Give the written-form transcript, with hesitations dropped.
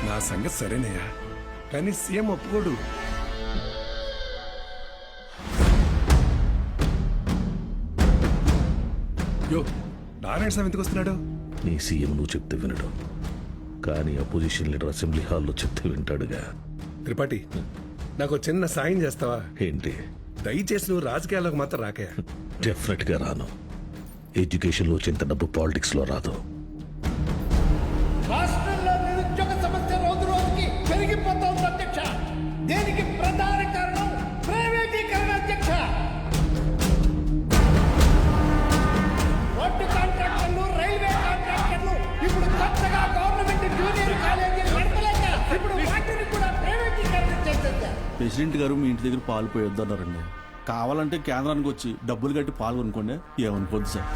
నా సంగతి సరేనయ్యా, కానీ సీఎం ఒప్పుకోడు. యో, నారాయణ స్వామి ఎందుకు వస్తున్నాడు? నీ సీఎం నువ్వు చెప్తే వినడు, కానీ అపోజిషన్ లీడర్ అసెంబ్లీ హాల్లో చెప్తే వింటాడుగా. త్రిపాఠి, నాకు చిన్న సాయం చేస్తావా? ఏంటి? దయచేసి నువ్వు రాజకీయాల్లోకి మాత్రం రాకయా. డెఫినెట్ గా రాను. ఎడ్యుకేషన్లో వచ్చేంత డబ్బు పాలిటిక్స్ లో రాదు. రాష్ట్రంలో నిరుద్యోగ సమస్య రోజు రోజుకి పెరిగిపోతోంది అధ్యక్ష. దీనికి ప్రధాన కారణం ప్రైవేటీకరణ అధ్యక్ష. రోడ్డు కాంట్రాక్టర్లు, రైల్వే కాంట్రాక్టర్లు ఇప్పుడు కొత్తగా గవర్నమెంట్ జూనియర్ కాలేజీలు నడపలేక ఇప్పుడు వాటిని కూడా ప్రైవేటీకరణ చేసేసారు. ప్రెసిడెంట్ గారు మీ ఇంటి దగ్గర పాలు పోయొద్దన్నారండి. కావాలంటే కేంద్రానికి వచ్చి డబ్బులు కట్టి పాలు కొనుక్కోండి, ఏమనుకోద్దు సార్.